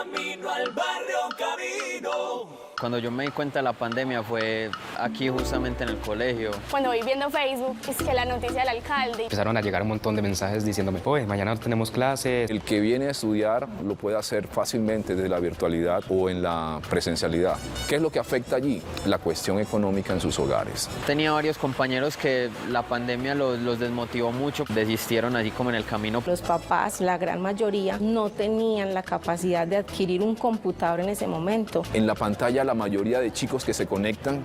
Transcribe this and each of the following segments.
Camino al barrio, camino. Cuando yo me di cuenta de la pandemia fue aquí justamente en el colegio. Cuando voy viendo Facebook, es que la noticia del alcalde. Empezaron a llegar un montón de mensajes diciéndome, oye, mañana no tenemos clases. El que viene a estudiar lo puede hacer fácilmente desde la virtualidad o en la presencialidad. ¿Qué es lo que afecta allí? La cuestión económica en sus hogares. Tenía varios compañeros que la pandemia los desmotivó mucho, desistieron allí como en el camino. Los papás, la gran mayoría, no tenían la capacidad de adquirir un computador en ese momento. En la pantalla la mayoría de chicos que se conectan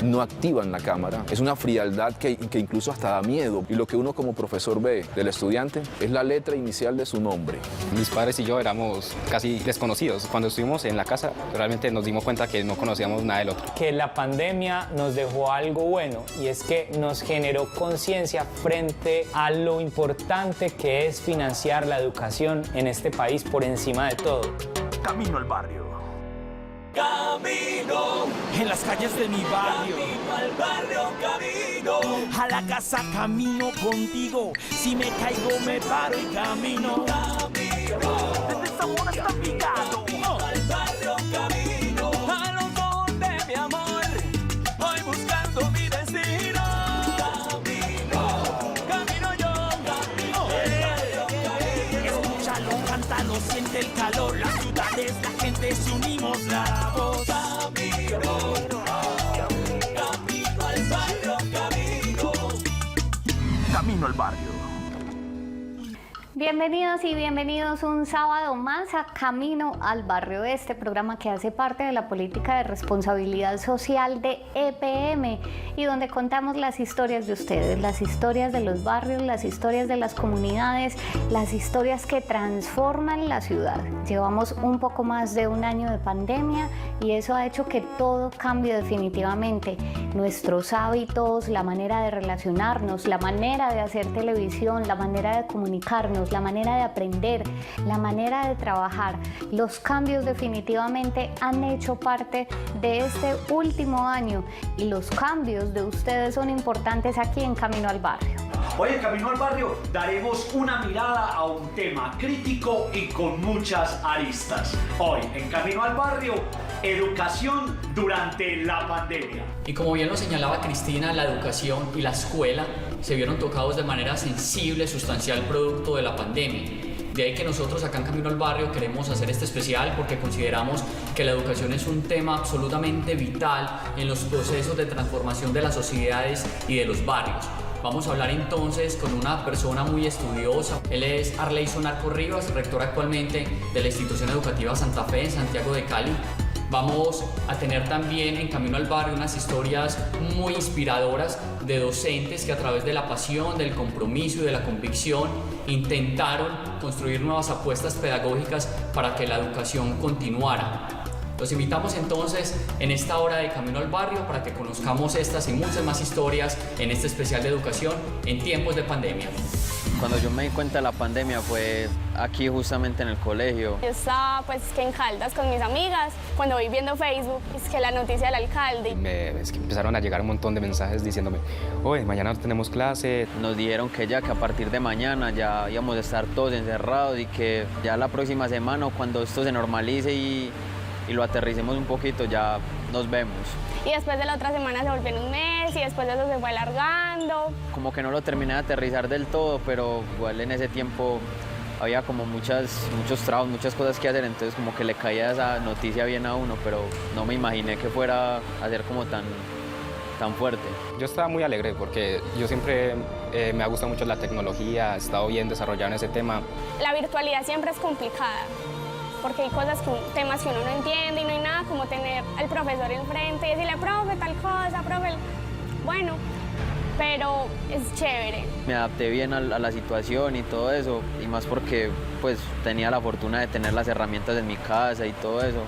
no activan la cámara. Es una frialdad que incluso hasta da miedo. Y lo que uno como profesor ve del estudiante es la letra inicial de su nombre. Mis padres y yo éramos casi desconocidos. Cuando estuvimos en la casa realmente nos dimos cuenta que no conocíamos nada del otro. Que la pandemia nos dejó algo bueno y es que nos generó conciencia frente a lo importante que es financiar la educación en este país por encima de todo. Camino al barrio. Camino en las calles de mi barrio. Camino al barrio, camino. A la casa camino contigo. Si me caigo me paro y camino. Camino Desde Zamora hasta Envigado. al barrio, camino. A los ojos de mi amor. Voy buscando mi destino. Camino yo. Escúchalo, cántalo, siente el calor. Las ciudades, la gente, se unimos la voz. Camino al barrio, camino. Camino al barrio. Bienvenidos y bienvenidos un sábado más a Camino al Barrio, este programa que hace parte de la política de responsabilidad social de EPM y donde contamos las historias de ustedes, las historias de los barrios, las historias de las comunidades, las historias que transforman la ciudad. Llevamos un poco más de un año de pandemia y eso ha hecho que todo cambie definitivamente. Nuestros hábitos, la manera de relacionarnos, la manera de hacer televisión, la manera de comunicarnos, la manera de aprender, la manera de trabajar. Los cambios definitivamente han hecho parte de este último año y los cambios de ustedes son importantes aquí en Camino al Barrio. Hoy en Camino al Barrio daremos una mirada a un tema crítico y con muchas aristas. Hoy en Camino al Barrio, educación durante la pandemia. Y como bien lo señalaba Cristina, la educación y la escuela se vieron tocados de manera sensible, sustancial producto de la pandemia. De ahí que nosotros acá en Camino al Barrio queremos hacer este especial porque consideramos que la educación es un tema absolutamente vital en los procesos de transformación de las sociedades y de los barrios. Vamos a hablar entonces con una persona muy estudiosa. Él es Arleyson Arco Rivas, rector actualmente de la institución educativa Santa Fe en Santiago de Cali. Vamos a tener también en Camino al Barrio unas historias muy inspiradoras de docentes que a través de la pasión, del compromiso y de la convicción intentaron construir nuevas apuestas pedagógicas para que la educación continuara. Los invitamos entonces en esta hora de Camino al Barrio para que conozcamos estas y muchas más historias en este especial de educación en tiempos de pandemia. Cuando yo me di cuenta de la pandemia fue aquí justamente en el colegio. Yo estaba pues que en Caldas con mis amigas, cuando voy viendo Facebook, es que la noticia del alcalde. Es que empezaron a llegar un montón de mensajes diciéndome, oye, mañana no tenemos clases. Nos dijeron que ya que a partir de mañana ya íbamos a estar todos encerrados y que ya la próxima semana cuando esto se normalice y lo aterricemos un poquito ya nos vemos. Y después de la otra semana se volvió en un mes y después de eso se fue alargando. Como que no lo terminé de aterrizar del todo, pero igual en ese tiempo había como muchos trabajos, muchas cosas que hacer, entonces como que le caía esa noticia bien a uno, pero no me imaginé que fuera a ser como tan fuerte. Yo estaba muy alegre porque yo siempre me ha gustado mucho la tecnología, he estado bien desarrollado en ese tema. La virtualidad siempre es complicada, porque hay temas que uno no entiende y no hay nada como tener al profesor enfrente y decirle, profe, tal cosa, profe, bueno, pero es chévere. Me adapté bien a la situación y todo eso, y más porque pues tenía la fortuna de tener las herramientas en mi casa y todo eso,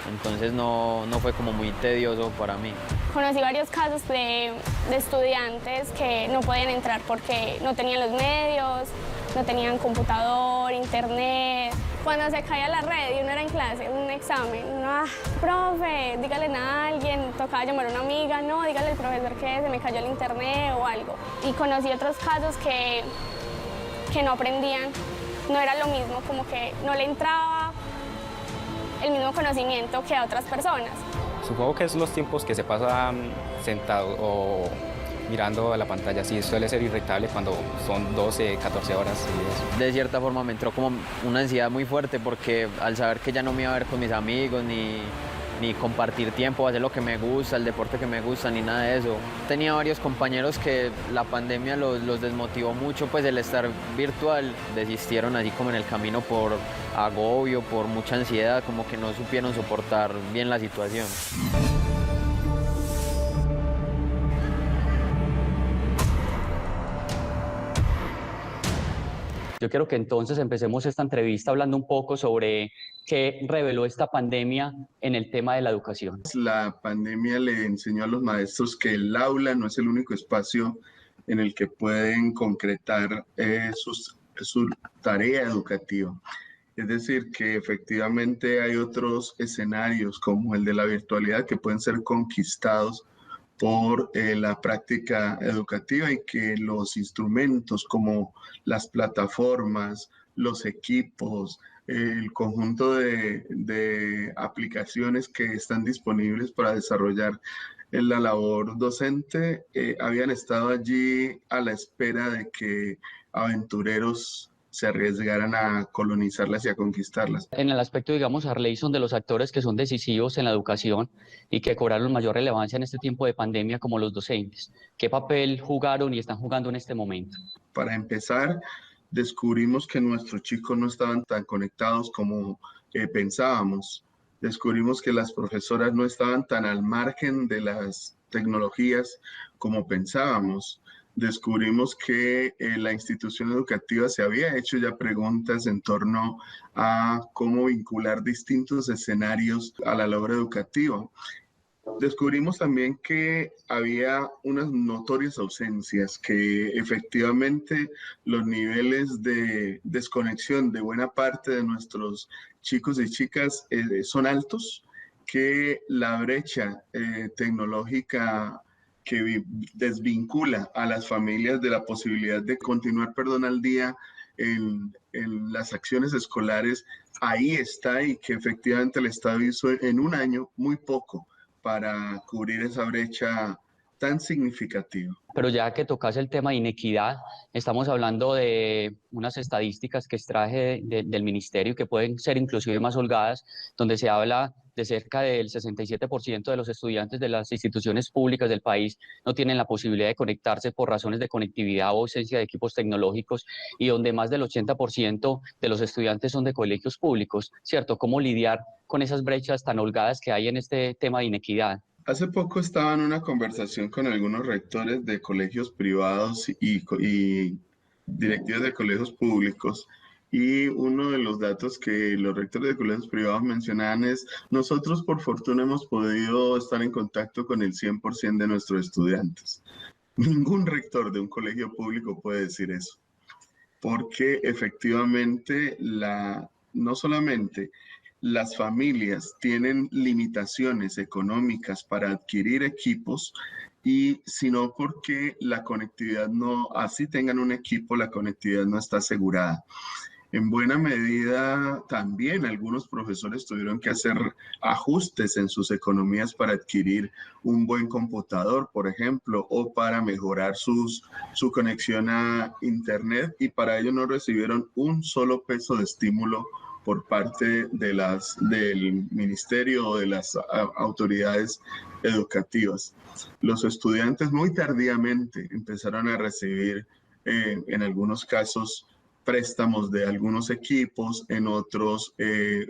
entonces no fue como muy tedioso para mí. Conocí varios casos de estudiantes que no podían entrar porque no tenían los medios, no tenían computador, internet. Cuando se caía la red y uno era en clase, un examen, uno, profe, dígale a alguien, tocaba llamar a una amiga, no, dígale al profesor que se me cayó el internet o algo. Y conocí otros casos que no aprendían, no era lo mismo, como que no le entraba el mismo conocimiento que a otras personas. Supongo que es los tiempos que se pasan sentado o mirando a la pantalla, sí, suele ser irritable cuando son 12, 14 horas seguidas. De cierta forma me entró como una ansiedad muy fuerte porque al saber que ya no me iba a ver con mis amigos ni compartir tiempo, hacer lo que me gusta, el deporte que me gusta, ni nada de eso. Tenía varios compañeros que la pandemia los desmotivó mucho, pues el estar virtual, desistieron así como en el camino por agobio, por mucha ansiedad, como que no supieron soportar bien la situación. Yo quiero que entonces empecemos esta entrevista hablando un poco sobre qué reveló esta pandemia en el tema de la educación. La pandemia le enseñó a los maestros que el aula no es el único espacio en el que pueden concretar su tarea educativa. Es decir, que efectivamente hay otros escenarios como el de la virtualidad que pueden ser conquistados por la práctica educativa y que los instrumentos como las plataformas, los equipos, el conjunto de aplicaciones que están disponibles para desarrollar la labor docente habían estado allí a la espera de que aventureros se arriesgaran a colonizarlas y a conquistarlas. En el aspecto, digamos, Arley, son de los actores que son decisivos en la educación y que cobraron mayor relevancia en este tiempo de pandemia como los docentes. ¿Qué papel jugaron y están jugando en este momento? Para empezar, descubrimos que nuestros chicos no estaban tan conectados como pensábamos. Descubrimos que las profesoras no estaban tan al margen de las tecnologías como pensábamos. Descubrimos que la institución educativa se había hecho ya preguntas en torno a cómo vincular distintos escenarios a la labor educativa. Descubrimos también que había unas notorias ausencias, que efectivamente los niveles de desconexión de buena parte de nuestros chicos y chicas son altos, que la brecha tecnológica que desvincula a las familias de la posibilidad de continuar, al día en las acciones escolares, ahí está, y que efectivamente el Estado hizo en un año muy poco para cubrir esa brecha tan significativa. Pero ya que tocas el tema de inequidad, estamos hablando de unas estadísticas que extraje del ministerio que pueden ser inclusive más holgadas, donde se habla de cerca del 67% de los estudiantes de las instituciones públicas del país no tienen la posibilidad de conectarse por razones de conectividad o ausencia de equipos tecnológicos, y donde más del 80% de los estudiantes son de colegios públicos, ¿cierto? ¿Cómo lidiar con esas brechas tan holgadas que hay en este tema de inequidad? Hace poco estaba en una conversación con algunos rectores de colegios privados y directivos de colegios públicos, y uno de los datos que los rectores de colegios privados mencionaban es: nosotros por fortuna hemos podido estar en contacto con el 100% de nuestros estudiantes. Ningún rector de un colegio público puede decir eso, porque efectivamente no solamente las familias tienen limitaciones económicas para adquirir equipos, sino porque la conectividad no, así tengan un equipo, la conectividad no está asegurada. En buena medida, también algunos profesores tuvieron que hacer ajustes en sus economías para adquirir un buen computador, por ejemplo, o para mejorar su conexión a Internet, y para ello no recibieron un solo peso de estímulo por parte del ministerio o de las autoridades educativas. Los estudiantes muy tardíamente empezaron a recibir, en algunos casos, préstamos de algunos equipos, en otros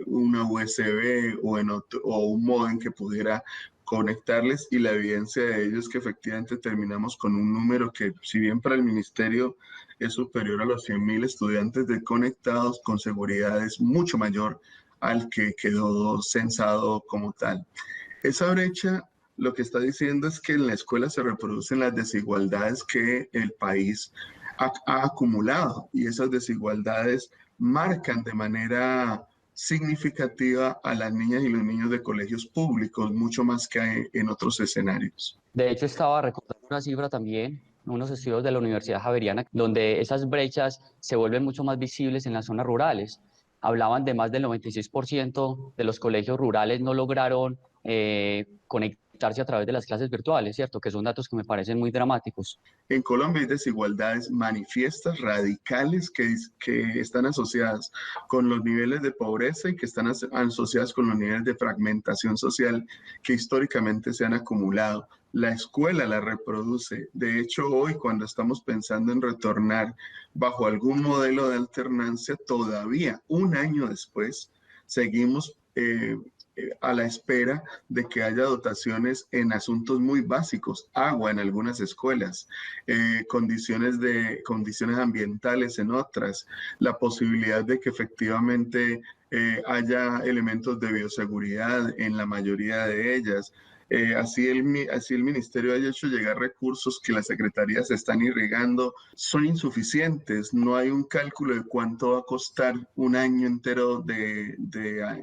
una USB o un módem que pudiera conectarles, y la evidencia de ello es que efectivamente terminamos con un número que, si bien para el ministerio es superior a los 100.000 estudiantes conectados, con seguridad es mucho mayor al que quedó censado como tal. Esa brecha lo que está diciendo es que en la escuela se reproducen las desigualdades que el país ha acumulado, y esas desigualdades marcan de manera significativa a las niñas y los niños de colegios públicos, mucho más que en otros escenarios. De hecho, estaba recordando una cifra también, unos estudios de la Universidad Javeriana, donde esas brechas se vuelven mucho más visibles en las zonas rurales. hablaban de más del 96% de los colegios rurales no lograron conectarse a través de las clases virtuales, ¿cierto? Que son datos que me parecen muy dramáticos. En Colombia hay desigualdades manifiestas, radicales, que están asociadas con los niveles de pobreza y que están asociadas con los niveles de fragmentación social que históricamente se han acumulado. La escuela la reproduce. De hecho, hoy, cuando estamos pensando en retornar bajo algún modelo de alternancia, todavía un año después, seguimos a la espera de que haya dotaciones en asuntos muy básicos, agua en algunas escuelas, condiciones ambientales en otras, la posibilidad de que efectivamente haya elementos de bioseguridad en la mayoría de ellas. Así el ministerio haya hecho llegar recursos que las secretarías están irrigando, son insuficientes. No hay un cálculo de cuánto va a costar un año entero de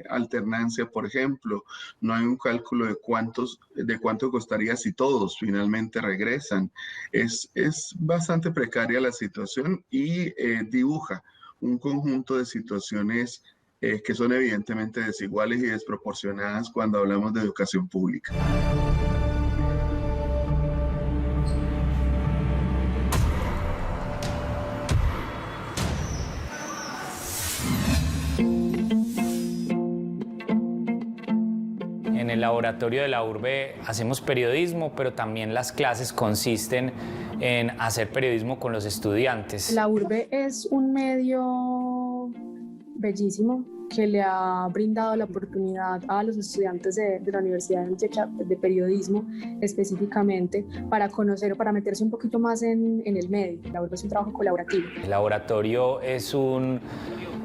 alternancia, por ejemplo. No hay un cálculo de cuánto costaría si todos finalmente regresan. Es bastante precaria la situación y dibuja un conjunto de situaciones que son evidentemente desiguales y desproporcionadas cuando hablamos de educación pública. En el laboratorio de la URBE hacemos periodismo, pero también las clases consisten en hacer periodismo con los estudiantes. La URBE es un medio bellísimo que le ha brindado la oportunidad a los estudiantes de la Universidad de Antioquia de periodismo específicamente para conocer o para meterse un poquito más en el medio. La URBE es un trabajo colaborativo. El laboratorio es un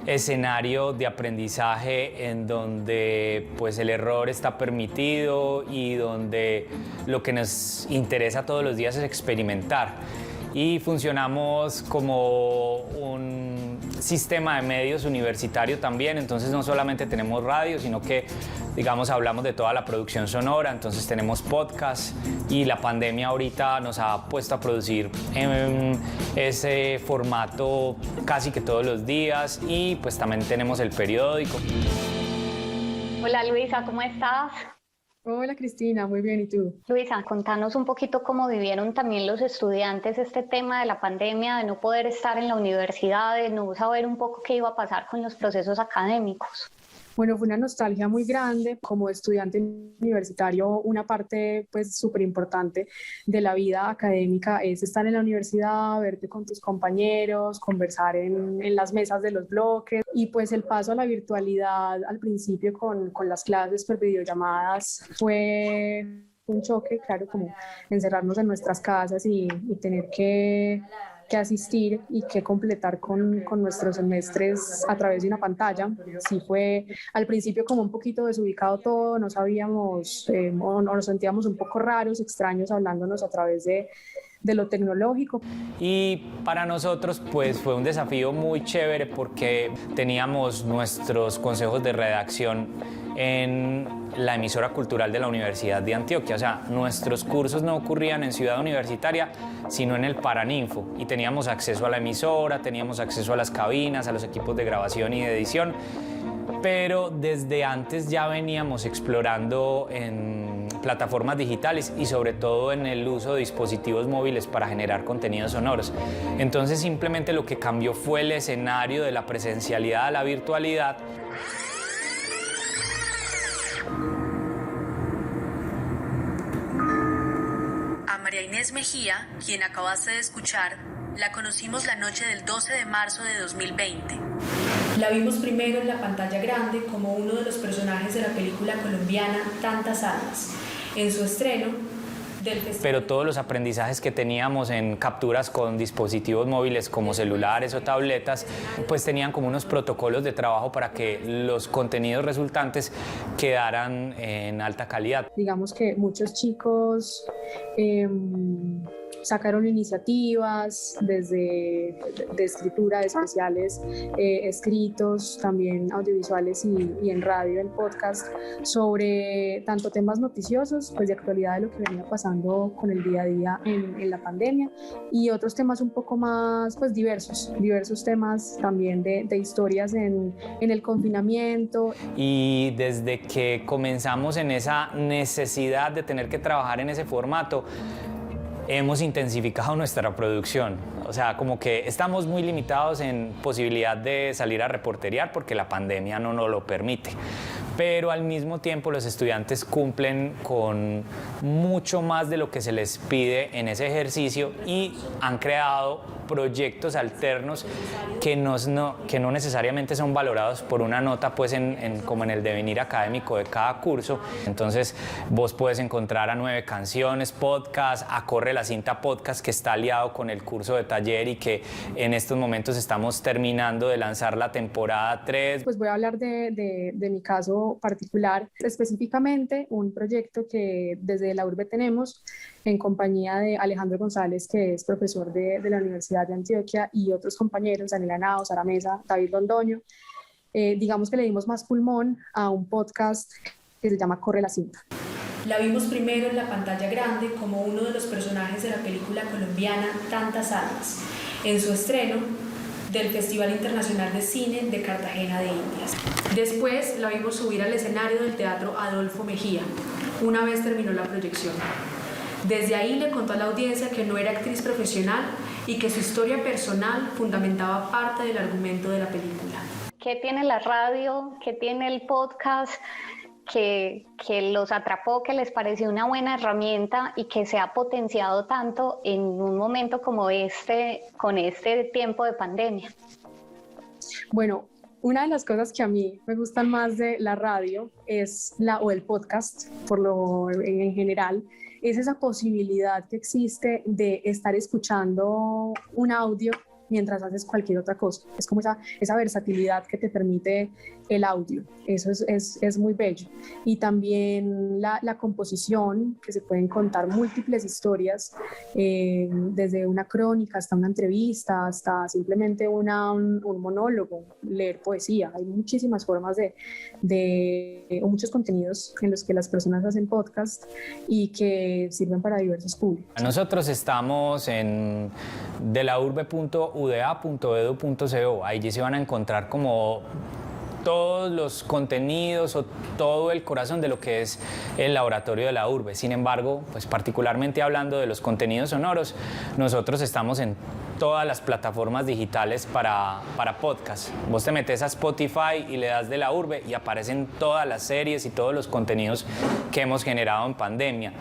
escenario de aprendizaje en donde pues el error está permitido y donde lo que nos interesa todos los días es experimentar. Y funcionamos como un sistema de medios universitario también, entonces no solamente tenemos radio, sino que, digamos, hablamos de toda la producción sonora, entonces tenemos podcast y la pandemia ahorita nos ha puesto a producir en ese formato casi que todos los días y pues también tenemos el periódico. Hola Luisa, ¿cómo estás? Hola Cristina, muy bien, ¿y tú? Luisa, contanos un poquito cómo vivieron también los estudiantes este tema de la pandemia, de no poder estar en la universidad, de no saber un poco qué iba a pasar con los procesos académicos. Bueno, fue una nostalgia muy grande. Como estudiante universitario, una parte pues súper importante de la vida académica es estar en la universidad, verte con tus compañeros, conversar en las mesas de los bloques y pues el paso a la virtualidad al principio con las clases por videollamadas fue un choque, claro, como encerrarnos en nuestras casas y tener que asistir y que completar con nuestros semestres a través de una pantalla. Sí fue al principio como un poquito desubicado todo, no sabíamos o nos sentíamos un poco raros, extraños hablándonos a través de lo tecnológico. Y para nosotros pues fue un desafío muy chévere porque teníamos nuestros consejos de redacción en la emisora cultural de la Universidad de Antioquia. O sea, nuestros cursos no ocurrían en Ciudad Universitaria, sino en el Paraninfo. Y teníamos acceso a la emisora, teníamos acceso a las cabinas, a los equipos de grabación y de edición. Pero desde antes ya veníamos explorando en plataformas digitales y sobre todo en el uso de dispositivos móviles para generar contenidos sonoros. Entonces simplemente lo que cambió fue el escenario de la presencialidad a la virtualidad. A María Inés Mejía, quien acabaste de escuchar, la conocimos la noche del 12 de marzo de 2020. La vimos primero en la pantalla grande como uno de los personajes de la película colombiana Tantas Almas, en su estreno del festival. Pero todos los aprendizajes que teníamos en capturas con dispositivos móviles como celulares o tabletas, pues tenían como unos protocolos de trabajo para que los contenidos resultantes quedaran en alta calidad. Digamos que muchos chicos sacaron iniciativas desde de escritura, de especiales escritos, también audiovisuales y en radio, en podcast, sobre tanto temas noticiosos, pues de actualidad de lo que venía pasando con el día a día en la pandemia, y otros temas un poco más pues diversos temas también de historias en el confinamiento. Y desde que comenzamos en esa necesidad de tener que trabajar en ese formato, hemos intensificado nuestra producción. O sea, como que estamos muy limitados en posibilidad de salir a reporterear porque la pandemia no nos lo permite. Pero al mismo tiempo los estudiantes cumplen con mucho más de lo que se les pide en ese ejercicio y han creado proyectos alternos que no necesariamente son valorados por una nota pues como en el devenir académico de cada curso. Entonces vos puedes encontrar a 9 canciones, podcast, a Corre la Cinta Podcast, que está aliado con el curso de taller y que en estos momentos estamos terminando de lanzar la temporada 3. Pues voy a hablar de mi caso particular, específicamente un proyecto que desde la URBE tenemos en compañía de Alejandro González, que es profesor de la Universidad de Antioquia, y otros compañeros, Daniela Nao, Sara Mesa, David Londoño. Digamos que le dimos más pulmón a un podcast que se llama Corre la Cinta. La vimos primero en la pantalla grande como uno de los personajes de la película colombiana Tantas Almas, en su estreno del Festival Internacional de Cine de Cartagena de Indias. Después la vimos subir al escenario del Teatro Adolfo Mejía, una vez terminó la proyección. Desde ahí le contó a la audiencia que no era actriz profesional y que su historia personal fundamentaba parte del argumento de la película. ¿Qué tiene la radio? ¿Qué tiene el podcast? Que los atrapó, que les pareció una buena herramienta y que se ha potenciado tanto en un momento como este, con este tiempo de pandemia. Bueno, una de las cosas que a mí me gustan más de la radio o el podcast, en general, es esa posibilidad que existe de estar escuchando un audio mientras haces cualquier otra cosa. Es como esa versatilidad que te permite el audio. Eso es muy bello. Y también la composición, que se pueden contar múltiples historias, desde una crónica hasta una entrevista, hasta simplemente un monólogo, leer poesía. Hay muchísimas formas o muchos contenidos en los que las personas hacen podcast y que sirven para diversos públicos. Nosotros estamos en delaurbe.uda.edu.co. Ahí se van a encontrar como todos los contenidos o todo el corazón de lo que es el laboratorio de la URBE. Sin embargo, pues particularmente hablando de los contenidos sonoros, nosotros estamos en todas las plataformas digitales para podcast. Vos te metes a Spotify y le das de la URBE y aparecen todas las series y todos los contenidos que hemos generado en pandemia.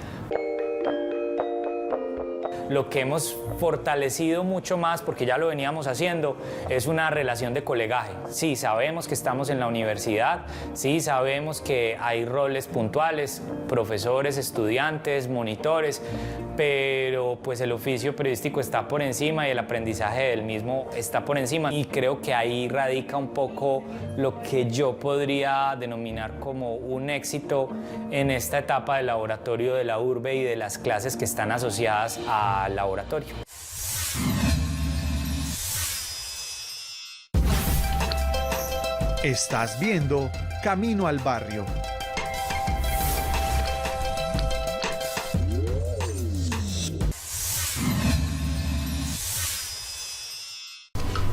Lo que hemos fortalecido mucho más, porque ya lo veníamos haciendo, es una relación de colegaje. Sí, sabemos que estamos en la universidad, sí, sabemos que hay roles puntuales, profesores, estudiantes, monitores, pero pues el oficio periodístico está por encima y el aprendizaje del mismo está por encima. Y creo que ahí radica un poco lo que yo podría denominar como un éxito en esta etapa del laboratorio de la URBE y de las clases que están asociadas al laboratorio. Estás viendo Camino al Barrio.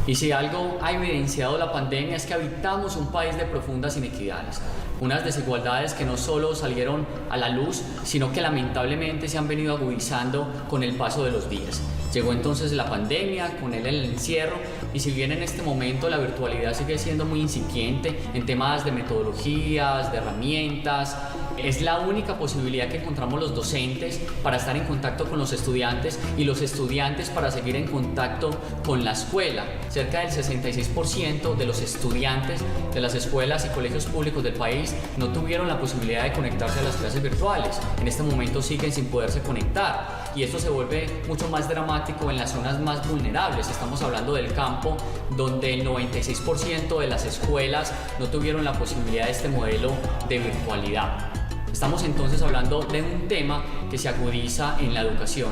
Y si algo ha evidenciado la pandemia es que habitamos un país de profundas inequidades, unas desigualdades que no solo salieron a la luz, sino que lamentablemente se han venido agudizando con el paso de los días. Llegó entonces la pandemia, con él el encierro, y si bien en este momento la virtualidad sigue siendo muy incipiente en temas de metodologías, de herramientas, es la única posibilidad que encontramos los docentes para estar en contacto con los estudiantes y los estudiantes para seguir en contacto con la escuela. Cerca del 66% de los estudiantes de las escuelas y colegios públicos del país no tuvieron la posibilidad de conectarse a las clases virtuales. En este momento siguen sin poderse conectar y esto se vuelve mucho más dramático en las zonas más vulnerables. Estamos hablando del campo, donde el 96% de las escuelas no tuvieron la posibilidad de este modelo de virtualidad. Estamos entonces hablando de un tema que se agudiza en la educación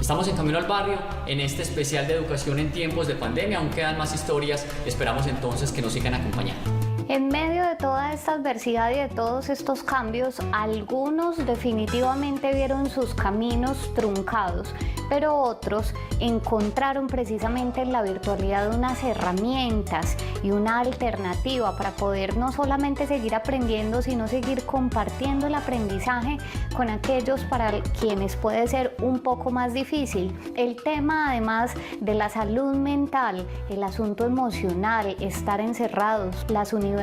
Estamos en Camino al Barrio, en este especial de educación en tiempos de pandemia. Aún quedan más historias, esperamos entonces que nos sigan acompañando. En medio de toda esta adversidad y de todos estos cambios, algunos definitivamente vieron sus caminos truncados, pero otros encontraron precisamente en la virtualidad unas herramientas y una alternativa para poder no solamente seguir aprendiendo, sino seguir compartiendo el aprendizaje con aquellos para quienes puede ser un poco más difícil. El tema, además de la salud mental, el asunto emocional, estar encerrados, las universidades,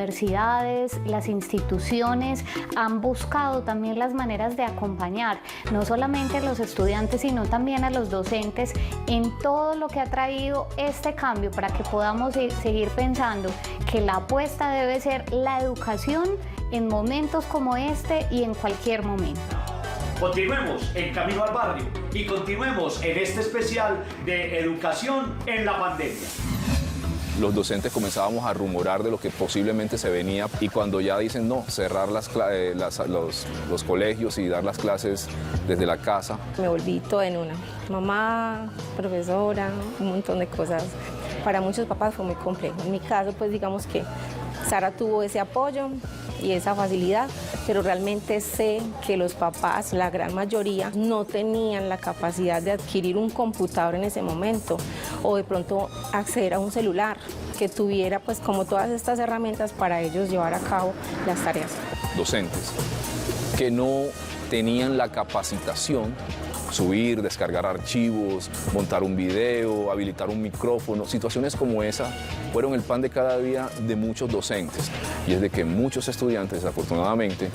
las instituciones han buscado también las maneras de acompañar no solamente a los estudiantes, sino también a los docentes en todo lo que ha traído este cambio, para que podamos seguir pensando que la apuesta debe ser la educación en momentos como este y en cualquier momento. Continuemos en Camino al Barrio y continuemos en este especial de educación en la pandemia. Los docentes comenzábamos a rumorar de lo que posiblemente se venía, y cuando ya dicen no, cerrar los colegios y dar las clases desde la casa. Me volví toda en una. Mamá, profesora, un montón de cosas. Para muchos papás fue muy complejo. En mi caso, pues digamos que Sara tuvo ese apoyo y esa facilidad, pero realmente sé que los papás, la gran mayoría, no tenían la capacidad de adquirir un computador en ese momento, o de pronto acceder a un celular que tuviera pues como todas estas herramientas para ellos llevar a cabo las tareas. Docentes que no tenían la capacitación, subir, descargar archivos, montar un video, habilitar un micrófono. Situaciones como esa fueron el pan de cada día de muchos docentes. Y es de que muchos estudiantes, desafortunadamente,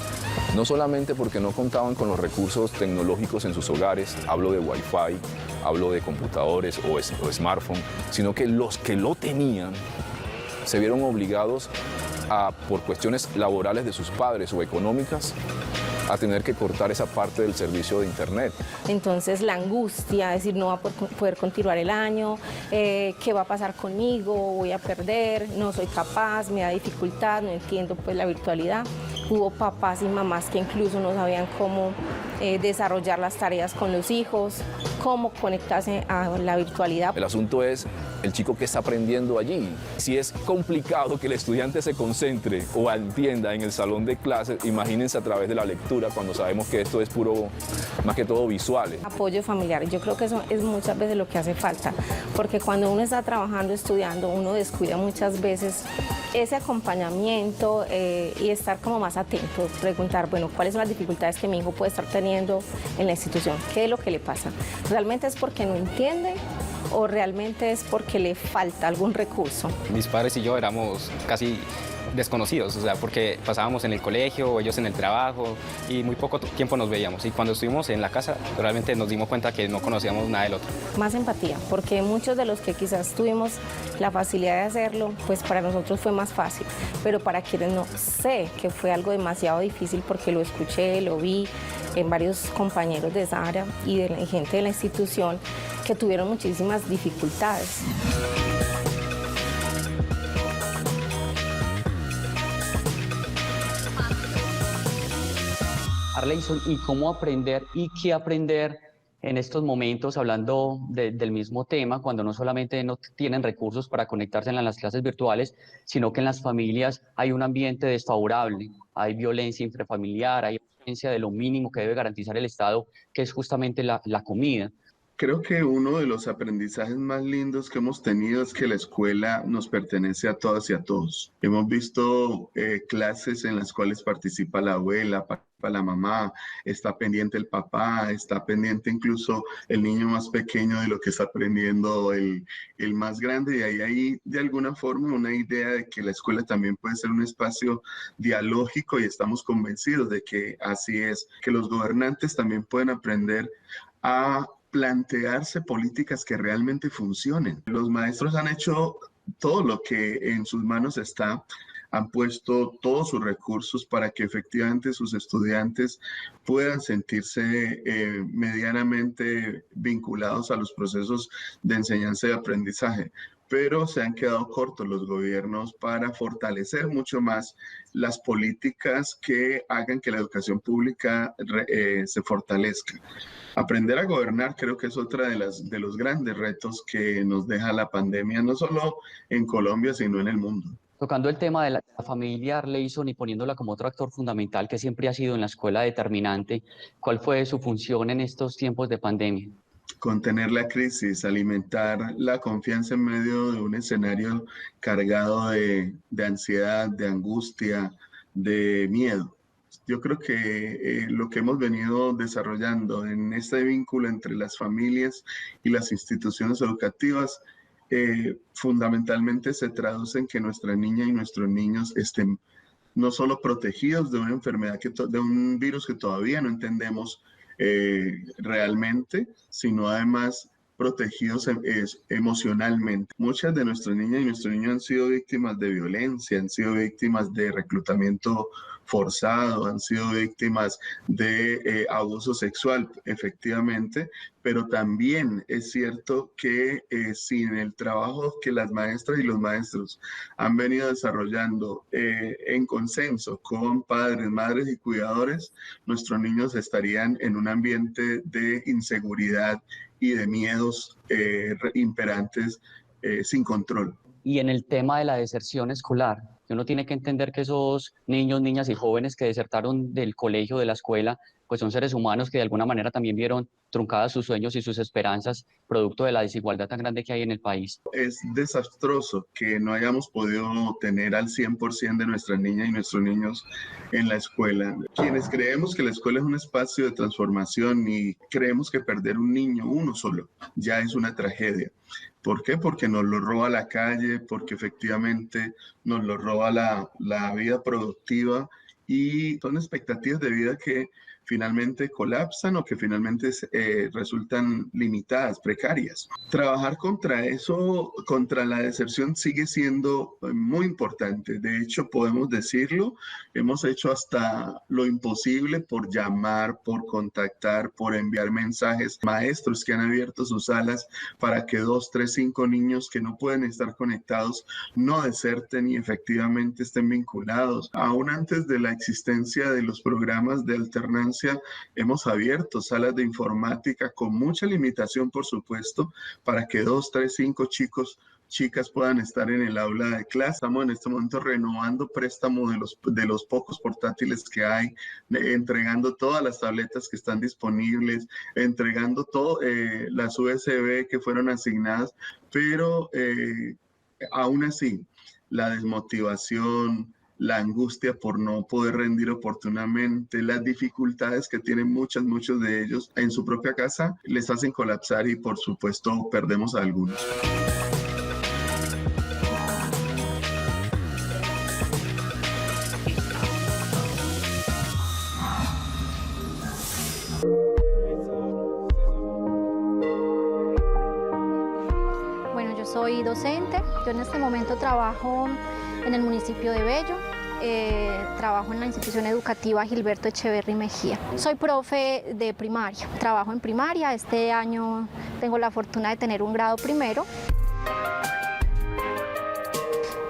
no solamente porque no contaban con los recursos tecnológicos en sus hogares, hablo de Wi-Fi, hablo de computadores o smartphone, sino que los que lo tenían se vieron obligados por cuestiones laborales de sus padres o económicas, a tener que cortar esa parte del servicio de internet. Entonces la angustia, decir no va a poder continuar el año, qué va a pasar conmigo, voy a perder, no soy capaz, me da dificultad, no entiendo pues la virtualidad. Hubo papás y mamás que incluso no sabían cómo desarrollar las tareas con los hijos, cómo conectarse a la virtualidad. El asunto es el chico que está aprendiendo allí. Si es complicado que el estudiante se concentre o entienda en el salón de clases, imagínense a través de la lectura, cuando sabemos que esto es puro, más que todo visual. Apoyo familiar, yo creo que eso es muchas veces lo que hace falta, porque cuando uno está trabajando, estudiando, uno descuida muchas veces ese acompañamiento y estar como más atento, preguntar, bueno, ¿cuáles son las dificultades que mi hijo puede estar teniendo en la institución? ¿Qué es lo que le pasa? ¿Realmente es porque no entiende o realmente es porque le falta algún recurso? Mis padres y yo éramos casi desconocidos, o sea, porque pasábamos en el colegio, ellos en el trabajo, y muy poco tiempo nos veíamos. Y cuando estuvimos en la casa, realmente nos dimos cuenta que no conocíamos nada del otro. Más empatía, porque muchos de los que quizás tuvimos la facilidad de hacerlo, pues para nosotros fue más fácil, pero para quienes no, sé que fue algo demasiado difícil, porque lo escuché, lo vi en varios compañeros de Sara y de la gente de la institución que tuvieron muchísimas dificultades. Arleyson, ¿y cómo aprender y qué aprender en estos momentos, hablando del mismo tema, cuando no solamente no tienen recursos para conectarse en las clases virtuales, sino que en las familias hay un ambiente desfavorable, hay violencia intrafamiliar, hay ausencia de lo mínimo que debe garantizar el Estado, que es justamente la comida? Creo que uno de los aprendizajes más lindos que hemos tenido es que la escuela nos pertenece a todas y a todos. Hemos visto clases en las cuales participa la abuela, la mamá, está pendiente el papá, está pendiente incluso el niño más pequeño de lo que está aprendiendo el más grande, y ahí hay de alguna forma una idea de que la escuela también puede ser un espacio dialógico, y estamos convencidos de que así es, que los gobernantes también pueden aprender a plantearse políticas que realmente funcionen. Los maestros han hecho todo lo que en sus manos está, han puesto todos sus recursos para que efectivamente sus estudiantes puedan sentirse medianamente vinculados a los procesos de enseñanza y aprendizaje. pero se han quedado cortos los gobiernos para fortalecer mucho más las políticas que hagan que la educación pública se fortalezca. Aprender a gobernar creo que es otra de los grandes retos que nos deja la pandemia, no solo en Colombia, sino en el mundo. Tocando el tema de la familia Arleyson y poniéndola como otro actor fundamental que siempre ha sido en la escuela determinante, ¿cuál fue su función en estos tiempos de pandemia? Contener la crisis, alimentar la confianza en medio de un escenario cargado de ansiedad, de angustia, de miedo. Yo creo que lo que hemos venido desarrollando en este vínculo entre las familias y las instituciones educativas fundamentalmente se traduce en que nuestra niña y nuestros niños estén no solo protegidos de una enfermedad, de un virus que todavía no entendemos realmente, sino además protegidos emocionalmente. Muchas de nuestras niñas y nuestros niños han sido víctimas de violencia, han sido víctimas de reclutamiento forzado, han sido víctimas de abuso sexual, efectivamente, pero también es cierto que sin el trabajo que las maestras y los maestros han venido desarrollando en consenso con padres, madres y cuidadores, nuestros niños estarían en un ambiente de inseguridad y de miedos imperantes sin control. Y en el tema de la deserción escolar, uno tiene que entender que esos niños, niñas y jóvenes que desertaron del colegio, de la escuela, pues son seres humanos que de alguna manera también vieron truncadas sus sueños y sus esperanzas, producto de la desigualdad tan grande que hay en el país. Es desastroso que no hayamos podido tener al 100% de nuestras niñas y nuestros niños en la escuela. Quienes creemos que la escuela es un espacio de transformación y creemos que perder un niño, uno solo, ya es una tragedia. ¿Por qué? Porque nos lo roba la calle, porque efectivamente nos lo roba la vida productiva y son expectativas de vida que finalmente colapsan o que finalmente resultan limitadas, precarias. Trabajar contra eso, contra la deserción, sigue siendo muy importante. De hecho, podemos decirlo, hemos hecho hasta lo imposible por llamar, por contactar, por enviar mensajes. Maestros que han abierto sus salas para que 2, 3, 5 niños que no pueden estar conectados no deserten y efectivamente estén vinculados. Aún antes de la existencia de los programas de alternancia, hemos abierto salas de informática con mucha limitación, por supuesto, para que 2, 3, 5 chicas puedan estar en el aula de clase. Estamos en este momento renovando préstamo de los pocos portátiles que hay, entregando todas las tabletas que están disponibles, entregando todas las USB que fueron asignadas, pero aún así, la desmotivación, la angustia por no poder rendir oportunamente, las dificultades que tienen muchos de ellos en su propia casa, les hacen colapsar y por supuesto perdemos a algunos. Bueno, yo soy docente, yo en este momento trabajo en el municipio de Bello, trabajo en la institución educativa Gilberto Echeverry Mejía. Soy profe de primaria, trabajo en primaria, este año tengo la fortuna de tener un grado primero.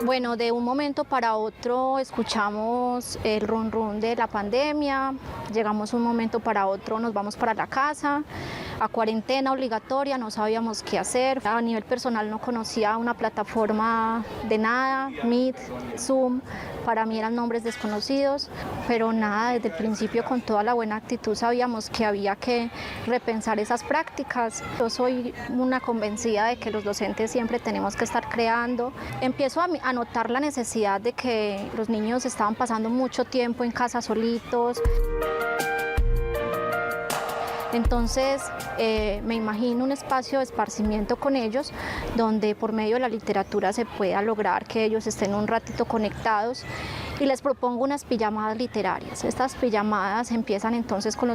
Bueno, de un momento para otro escuchamos el run run de la pandemia, llegamos un momento para otro, nos vamos para la casa, a cuarentena obligatoria, no sabíamos qué hacer. A nivel personal no conocía una plataforma de nada, Meet, Zoom, para mí eran nombres desconocidos, pero nada, desde el principio con toda la buena actitud sabíamos que había que repensar esas prácticas. Yo soy una convencida de que los docentes siempre tenemos que estar creando. Empiezo a notar la necesidad de que los niños estaban pasando mucho tiempo en casa solitos. Entonces me imagino un espacio de esparcimiento con ellos donde por medio de la literatura se pueda lograr que ellos estén un ratito conectados y les propongo unas pijamadas literarias. Estas pijamadas empiezan entonces con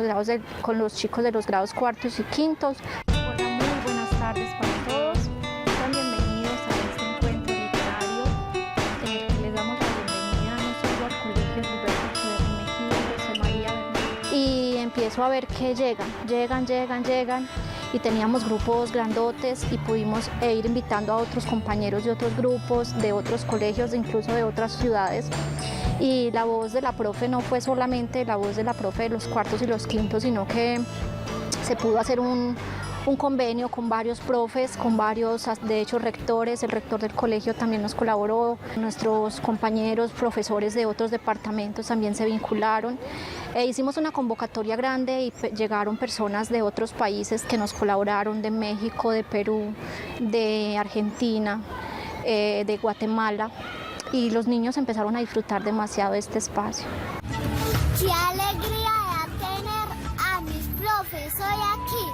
los chicos de los grados cuartos y quintos. Hola, muy buenas tardes para todos. Sean bienvenidos a este encuentro literario en el que les damos la bienvenida no solo al Colegio Gilberto Echeverry Mejía, José María Bernal. Y empiezo a ver que llegan y teníamos grupos grandotes y pudimos ir invitando a otros compañeros de otros grupos, de otros colegios, incluso de otras ciudades. Y la voz de la profe no fue solamente la voz de la profe de los cuartos y los quintos, sino que se pudo hacer un convenio con varios profes, con varios, de hecho, rectores. El rector del colegio también nos colaboró, nuestros compañeros, profesores de otros departamentos también se vincularon. Hicimos una convocatoria grande y llegaron personas de otros países que nos colaboraron, de México, de Perú, de Argentina, de Guatemala, y los niños empezaron a disfrutar demasiado de este espacio. ¡Qué alegría de tener a mis profes hoy aquí!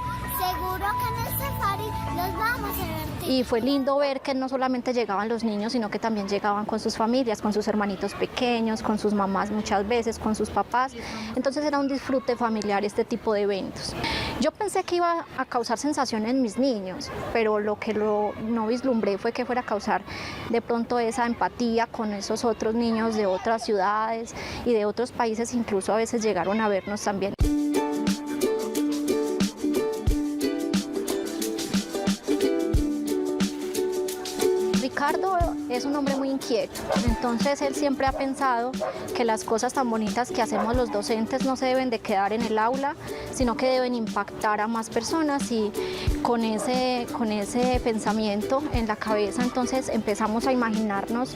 Seguro que en este Safari los vamos a divertir. Y fue lindo ver que no solamente llegaban los niños, sino que también llegaban con sus familias, con sus hermanitos pequeños, con sus mamás muchas veces, con sus papás. Entonces era un disfrute familiar este tipo de eventos. Yo pensé que iba a causar sensación en mis niños, pero lo que no vislumbré fue que fuera a causar de pronto esa empatía con esos otros niños de otras ciudades y de otros países, incluso a veces llegaron a vernos también. Ricardo es un hombre muy inquieto, entonces él siempre ha pensado que las cosas tan bonitas que hacemos los docentes no se deben de quedar en el aula, sino que deben impactar a más personas, y con ese pensamiento en la cabeza entonces empezamos a imaginarnos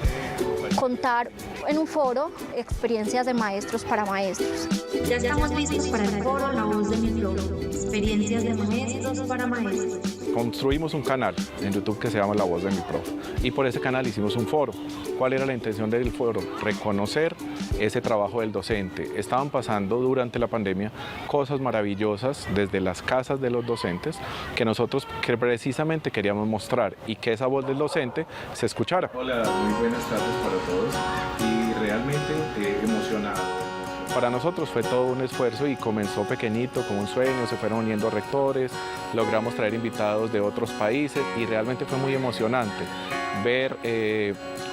contar en un foro experiencias de maestros para maestros. Ya estamos listos para el foro La Voz de mi Profe, experiencias de maestros para maestros. Construimos un canal en YouTube que se llama La Voz de mi Profe, y por ese canal hicimos un foro. ¿Cuál era la intención del foro? Reconocer ese trabajo del docente. Estaban pasando durante la pandemia cosas maravillosas desde las casas de los docentes que nosotros precisamente queríamos mostrar, y que esa voz del docente se escuchara. Hola, muy buenas tardes para todos, y realmente emocionado. Para nosotros fue todo un esfuerzo y comenzó pequeñito, como un sueño, se fueron uniendo rectores, logramos traer invitados de otros países y realmente fue muy emocionante ver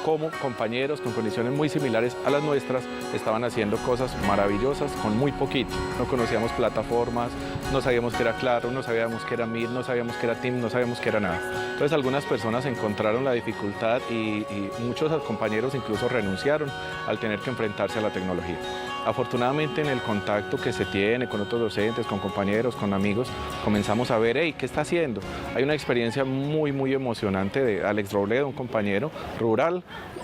cómo compañeros con condiciones muy similares a las nuestras estaban haciendo cosas maravillosas con muy poquito. No conocíamos plataformas, no sabíamos qué era Claro, no sabíamos qué era Meet, no sabíamos qué era Teams, no sabíamos qué era nada. Entonces algunas personas encontraron la dificultad y muchos compañeros incluso renunciaron al tener que enfrentarse a la tecnología. Afortunadamente, en el contacto que se tiene con otros docentes, con compañeros, con amigos, comenzamos a ver, hey, ¿qué está haciendo? Hay una experiencia muy emocionante de Alex Robledo, un compañero rural,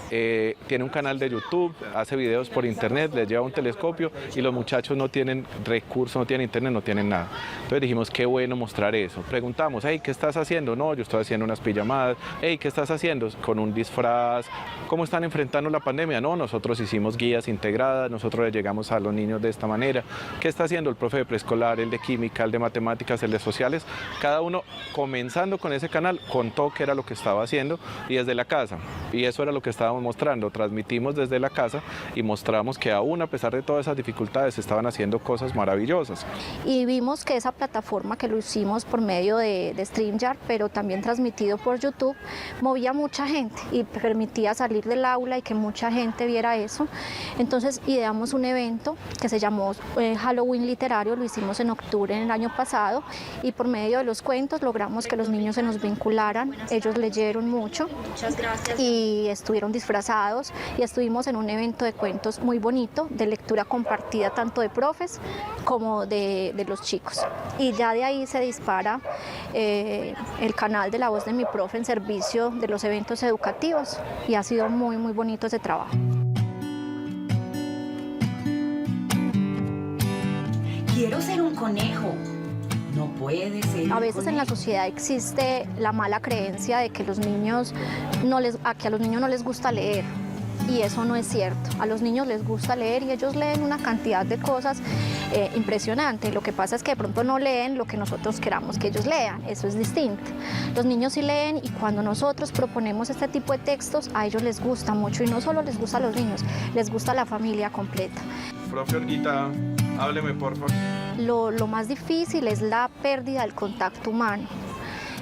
tiene un canal de YouTube, hace videos por internet, les lleva un telescopio y los muchachos no tienen recursos, no tienen internet, no tienen nada. Entonces dijimos, qué bueno mostrar eso. Preguntamos, hey, ¿qué estás haciendo? No, yo estoy haciendo unas pijamadas. Hey, ¿qué estás haciendo? Con un disfraz. ¿Cómo están enfrentando la pandemia? No, nosotros hicimos guías integradas, nosotros le llegamos a los niños de esta manera. ¿Qué está haciendo el profe de preescolar, el de química, el de matemáticas, el de sociales? Cada uno, comenzando con ese canal, contó qué era lo que estaba haciendo, y desde la casa. Y eso era lo que estábamos mostrando, transmitimos desde la casa y mostramos que aún a pesar de todas esas dificultades se estaban haciendo cosas maravillosas. Y vimos que esa plataforma que lo hicimos por medio de StreamYard, pero también transmitido por YouTube, movía mucha gente y permitía salir del aula y que mucha gente viera eso. Entonces ideamos un evento que se llamó Halloween Literario, lo hicimos en octubre del año pasado, y por medio de los cuentos logramos que los niños se nos vincularan. Ellos leyeron mucho y estuvieron disfrazados, y estuvimos en un evento de cuentos muy bonito, de lectura compartida tanto de profes como de los chicos. Y ya de ahí se dispara el canal de La Voz de mi Profe en servicio de los eventos educativos, y ha sido muy bonito ese trabajo. Quiero ser un conejo. No puede ser. A veces en la sociedad existe la mala creencia de que a los niños no les gusta leer, y eso no es cierto. A los niños les gusta leer y ellos leen una cantidad de cosas impresionante. Lo que pasa es que de pronto no leen lo que nosotros queramos que ellos lean, eso es distinto. Los niños sí leen, y cuando nosotros proponemos este tipo de textos a ellos les gusta mucho, y no solo les gusta a los niños, les gusta a la familia completa. Profe Olguita, hábleme por favor. Lo más difícil es la pérdida del contacto humano,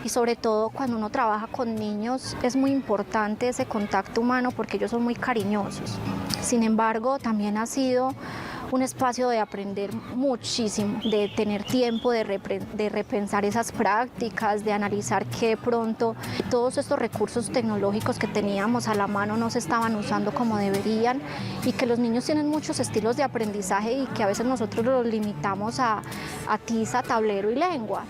y sobre todo cuando uno trabaja con niños es muy importante ese contacto humano porque ellos son muy cariñosos. Sin embargo, también ha sido un espacio de aprender muchísimo, de tener tiempo de repensar esas prácticas, de analizar que pronto todos estos recursos tecnológicos que teníamos a la mano no se estaban usando como deberían y que los niños tienen muchos estilos de aprendizaje y que a veces nosotros los limitamos a tiza, tablero y lengua.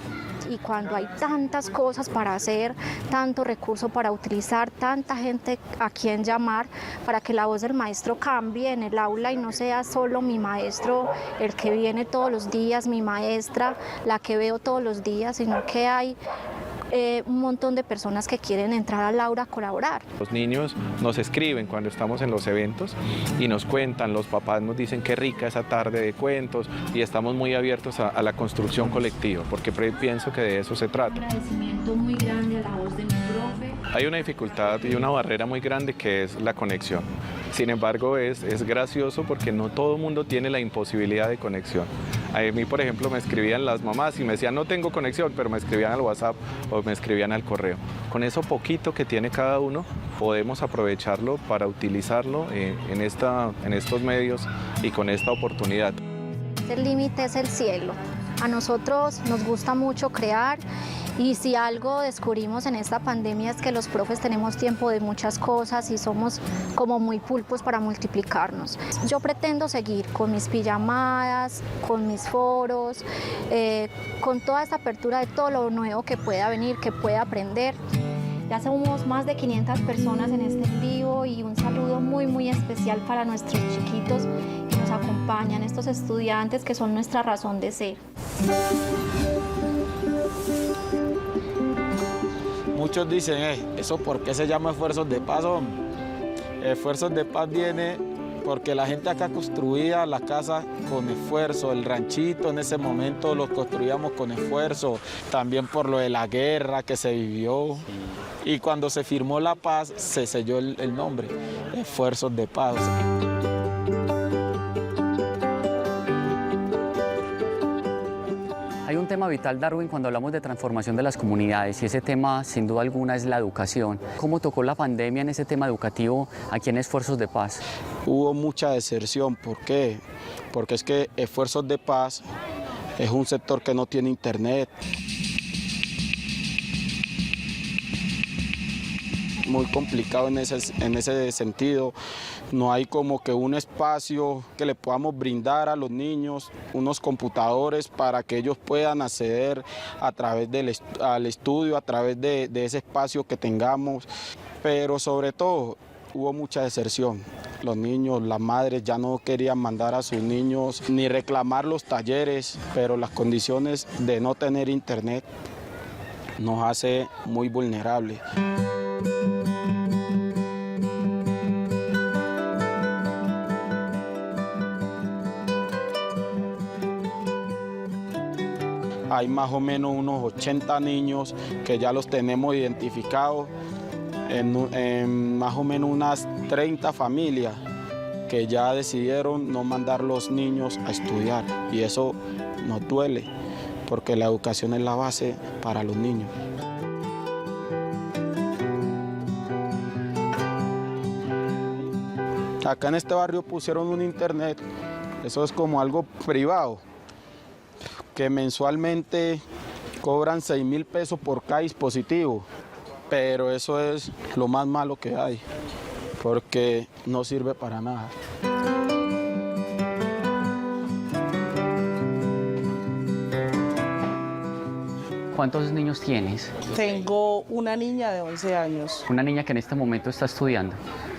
Y cuando hay tantas cosas para hacer, tanto recurso para utilizar, tanta gente a quien llamar para que la voz del maestro cambie en el aula y no sea solo mi maestro el que viene todos los días, mi maestra, la que veo todos los días, sino que hay un montón de personas que quieren entrar al aula a colaborar. Los niños nos escriben cuando estamos en los eventos y nos cuentan, los papás nos dicen qué rica esa tarde de cuentos y estamos muy abiertos a la construcción colectiva, porque pienso que de eso se trata. Un agradecimiento muy grande a la voz de mi profe. Hay una dificultad y una barrera muy grande que es la conexión. Sin embargo, es gracioso porque no todo el mundo tiene la imposibilidad de conexión. A mí, por ejemplo, me escribían las mamás y me decían no tengo conexión, pero me escribían al WhatsApp o me escribían al correo. Con eso poquito que tiene cada uno, podemos aprovecharlo para utilizarlo en estos medios y con esta oportunidad. El límite es el cielo. A nosotros nos gusta mucho crear y si algo descubrimos en esta pandemia es que los profes tenemos tiempo de muchas cosas y somos como muy pulpos para multiplicarnos. Yo pretendo seguir con mis pijamadas, con mis foros, con toda esta apertura de todo lo nuevo que pueda venir, que pueda aprender. Ya somos más de 500 personas en este en vivo y un saludo muy especial para nuestros chiquitos que nos acompañan, estos estudiantes que son nuestra razón de ser. Muchos dicen, ¿eso por qué se llama esfuerzos de paz? Esfuerzos de paz viene porque la gente acá construía la casa con esfuerzo, el ranchito en ese momento lo construíamos con esfuerzo, también por lo de la guerra que se vivió. Y cuando se firmó la paz, se selló el nombre, Esfuerzos de Paz. Hay un tema vital, Darwin, cuando hablamos de transformación de las comunidades y ese tema, sin duda alguna, es la educación. ¿Cómo tocó la pandemia en ese tema educativo aquí en Esfuerzos de Paz? Hubo mucha deserción. ¿Por qué? Porque es que Esfuerzos de Paz es un sector que no tiene internet. Muy complicado en ese sentido. No hay como que un espacio que le podamos brindar a los niños, unos computadores para que ellos puedan acceder a través al estudio, a través de ese espacio que tengamos. Pero sobre todo hubo mucha deserción. Los niños, las madres ya no querían mandar a sus niños ni reclamar los talleres, pero las condiciones de no tener internet nos hace muy vulnerables. Hay más o menos unos 80 niños que ya los tenemos identificados en más o menos unas 30 familias que ya decidieron no mandar los niños a estudiar y eso nos duele porque la educación es la base para los niños. Acá en este barrio pusieron un internet, eso es como algo privado, que mensualmente cobran 6.000 pesos por cada dispositivo, pero eso es lo más malo que hay, porque no sirve para nada. ¿Cuántos niños tienes? Tengo una niña de 11 años. Una niña que en este momento está estudiando.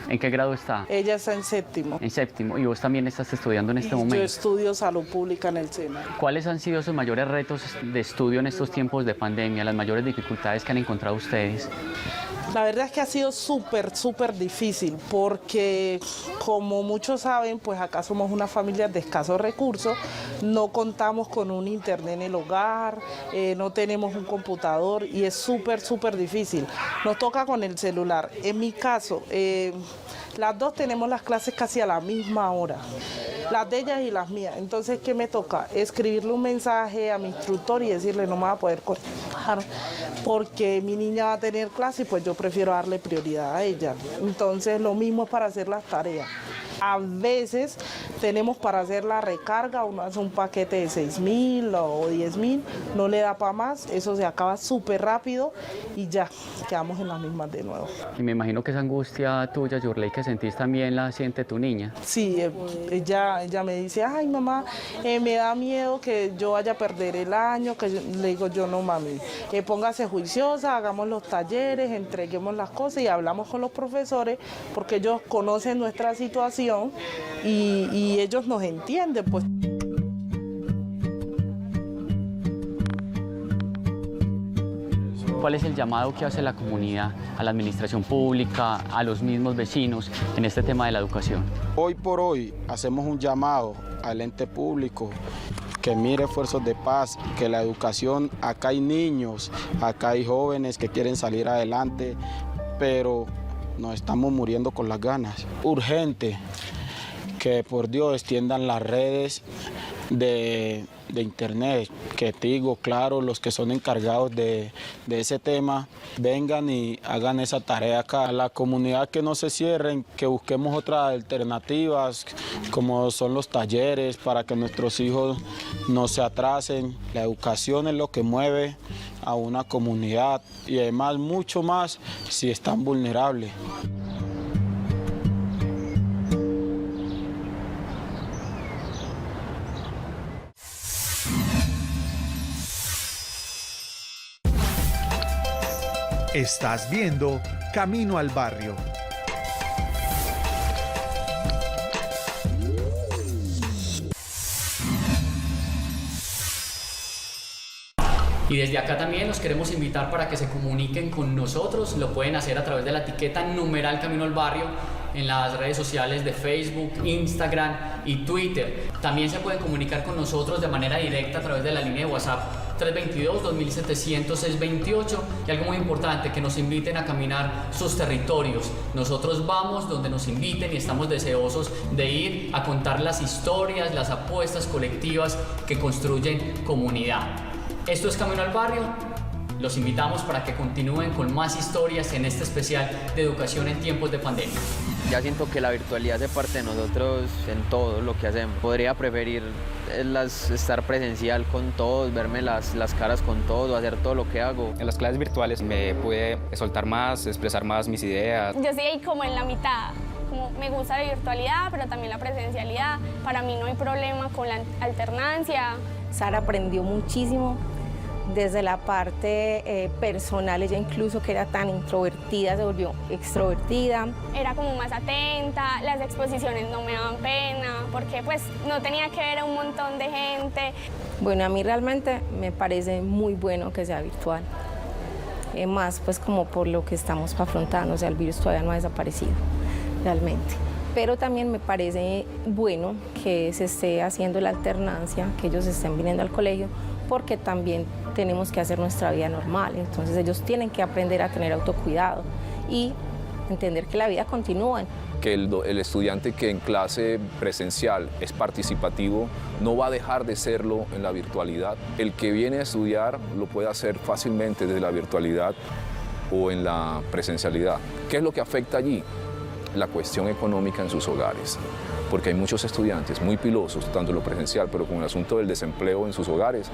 ¿En qué grado está? Ella está en séptimo. En séptimo. ¿Y vos también estás estudiando en este momento? Yo estudio salud pública en el SENA. ¿Cuáles han sido sus mayores retos de estudio en estos tiempos de pandemia, las mayores dificultades que han encontrado ustedes? La verdad es que ha sido súper difícil porque, como muchos saben, pues acá somos una familia de escasos recursos, no contamos con un internet en el hogar, no tenemos un computador y es súper difícil. Nos toca con el celular. En mi caso, las dos tenemos las clases casi a la misma hora, las de ellas y las mías. Entonces, ¿qué me toca? Escribirle un mensaje a mi instructor y decirle no me va a poder conectar porque mi niña va a tener clase y pues yo prefiero darle prioridad a ella. Entonces, lo mismo es para hacer las tareas. A veces tenemos para hacer la recarga, uno hace un paquete de 6.000 o 10.000, no le da para más, eso se acaba súper rápido y ya, quedamos en las mismas de nuevo. Y me imagino que esa angustia tuya, Yurley, que sentís también la siente tu niña. Sí, ella me dice, ay mamá, me da miedo que yo vaya a perder el año, que le digo yo no mami, póngase juiciosa, hagamos los talleres, entreguemos las cosas y hablamos con los profesores porque ellos conocen nuestra situación y ellos nos entienden, pues. ¿Cuál es el llamado que hace la comunidad, a la administración pública, a los mismos vecinos en este tema de la educación? Hoy por hoy hacemos un llamado al ente público que mire esfuerzos de paz, que la educación, acá hay niños, acá hay jóvenes que quieren salir adelante, pero nos estamos muriendo con las ganas. Urgente que por Dios extiendan las redes de internet, que digo, claro, los que son encargados de ese tema, vengan y hagan esa tarea acá. A la comunidad que no se cierren, que busquemos otras alternativas, como son los talleres, para que nuestros hijos no se atrasen. La educación es lo que mueve a una comunidad y además mucho más si están vulnerables. Estás viendo Camino al Barrio. Y desde acá también los queremos invitar para que se comuniquen con nosotros. Lo pueden hacer a través de la etiqueta numeral Camino al Barrio en las redes sociales de Facebook, Instagram y Twitter. También se pueden comunicar con nosotros de manera directa a través de la línea de WhatsApp 322-2700-628 y algo muy importante, que nos inviten a caminar sus territorios. Nosotros vamos donde nos inviten y estamos deseosos de ir a contar las historias, las apuestas colectivas que construyen comunidad. Esto es Camino al Barrio. Los invitamos para que continúen con más historias en este especial de educación en tiempos de pandemia. Ya siento que la virtualidad hace parte de nosotros en todo lo que hacemos. Podría preferir estar presencial con todos, verme las caras con todos, hacer todo lo que hago. En las clases virtuales me pude soltar más, expresar más mis ideas. Yo estoy ahí como en la mitad. Como me gusta la virtualidad, pero también la presencialidad. Para mí no hay problema con la alternancia. Sara aprendió muchísimo. Desde la parte personal, ella incluso que era tan introvertida se volvió extrovertida. Era como más atenta, las exposiciones no me daban pena, porque pues no tenía que ver a un montón de gente. Bueno, a mí realmente me parece muy bueno que sea virtual. Más pues como por lo que estamos afrontando, o sea, el virus todavía no ha desaparecido, realmente. Pero también me parece bueno que se esté haciendo la alternancia, que ellos estén viniendo al colegio, porque también tenemos que hacer nuestra vida normal. Entonces ellos tienen que aprender a tener autocuidado y entender que la vida continúa. Que el estudiante que en clase presencial es participativo no va a dejar de serlo en la virtualidad. El que viene a estudiar lo puede hacer fácilmente desde la virtualidad o en la presencialidad. ¿Qué es lo que afecta allí? La cuestión económica en sus hogares, porque hay muchos estudiantes muy pilosos, tanto en lo presencial, pero con el asunto del desempleo en sus hogares,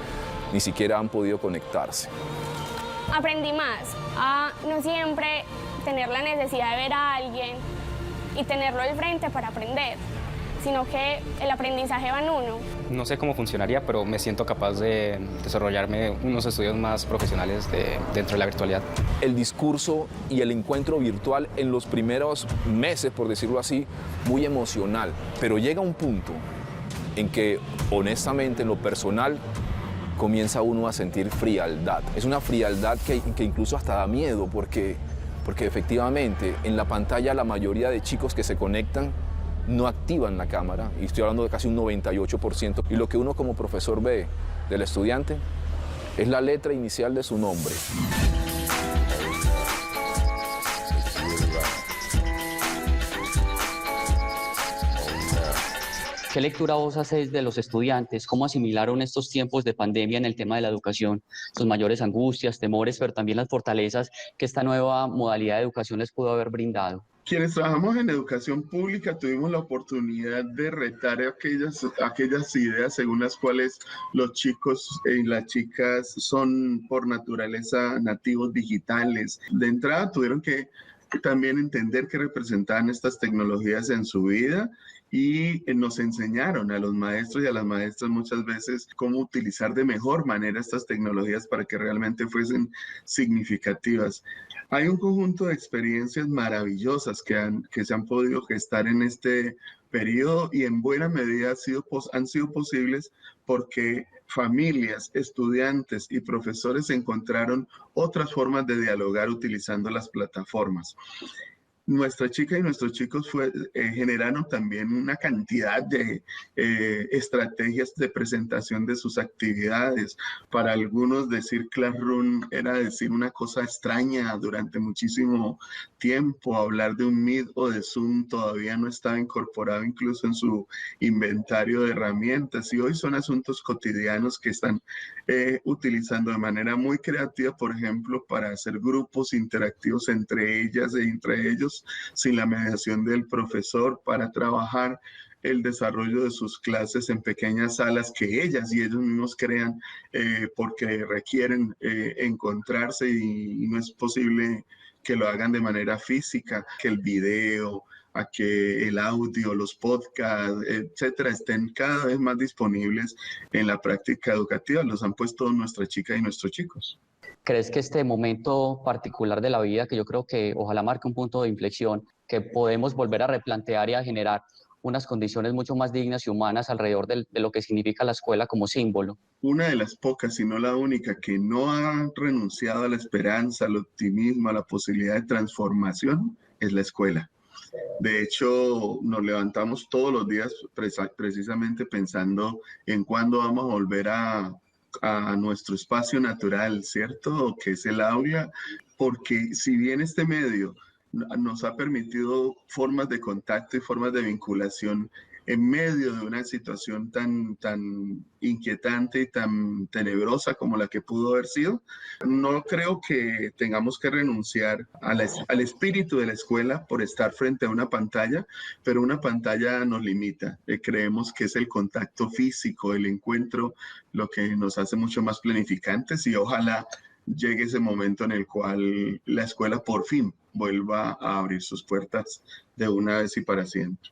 ni siquiera han podido conectarse. Aprendí más a no siempre tener la necesidad de ver a alguien y tenerlo al frente para aprender, sino que el aprendizaje va en uno. No sé cómo funcionaría, pero me siento capaz de desarrollarme unos estudios más profesionales dentro de la virtualidad. El discurso y el encuentro virtual en los primeros meses, por decirlo así, muy emocional, pero llega un punto en que, honestamente, en lo personal, comienza uno a sentir frialdad. Es una frialdad que incluso hasta da miedo, porque efectivamente en la pantalla la mayoría de chicos que se conectan no activan la cámara, y estoy hablando de casi un 98%, y lo que uno como profesor ve del estudiante es la letra inicial de su nombre. ¿Qué lectura vos hacés de los estudiantes? ¿Cómo asimilaron estos tiempos de pandemia en el tema de la educación? Sus mayores angustias, temores, pero también las fortalezas que esta nueva modalidad de educación les pudo haber brindado. Quienes trabajamos en educación pública tuvimos la oportunidad de retar aquellas ideas según las cuales los chicos y las chicas son por naturaleza nativos digitales. De entrada tuvieron que también entender qué representaban estas tecnologías en su vida y nos enseñaron a los maestros y a las maestras muchas veces cómo utilizar de mejor manera estas tecnologías para que realmente fuesen significativas. Hay un conjunto de experiencias maravillosas que se han podido gestar en este periodo y en buena medida han sido posibles porque familias, estudiantes y profesores encontraron otras formas de dialogar utilizando las plataformas. Nuestra chica y nuestros chicos generaron también una cantidad de estrategias de presentación de sus actividades. Para algunos decir Classroom era decir una cosa extraña durante muchísimo tiempo. Hablar de un Meet o de Zoom todavía no estaba incorporado incluso en su inventario de herramientas y hoy son asuntos cotidianos que están utilizando de manera muy creativa, por ejemplo, para hacer grupos interactivos entre ellas e entre ellos sin la mediación del profesor, para trabajar el desarrollo de sus clases en pequeñas salas que ellas y ellos mismos crean porque requieren encontrarse y no es posible que lo hagan de manera física, que el video, a que el audio, los podcasts, etcétera, estén cada vez más disponibles en la práctica educativa. Los han puesto nuestra chica y nuestros chicos. ¿Crees que este momento particular de la vida, que yo creo que ojalá marque un punto de inflexión, que podemos volver a replantear y a generar unas condiciones mucho más dignas y humanas alrededor de lo que significa la escuela como símbolo? Una de las pocas, si no la única, que no ha renunciado a la esperanza, al optimismo, a la posibilidad de transformación, es la escuela. De hecho, nos levantamos todos los días precisamente pensando en cuándo vamos a volver a nuestro espacio natural, ¿cierto? Que es el aula, porque si bien este medio nos ha permitido formas de contacto y formas de vinculación en medio de una situación tan inquietante y tan tenebrosa como la que pudo haber sido, no creo que tengamos que renunciar al espíritu de la escuela por estar frente a una pantalla, pero una pantalla nos limita. Creemos que es el contacto físico, el encuentro, lo que nos hace mucho más planificantes y ojalá llegue ese momento en el cual la escuela por fin vuelva a abrir sus puertas de una vez y para siempre.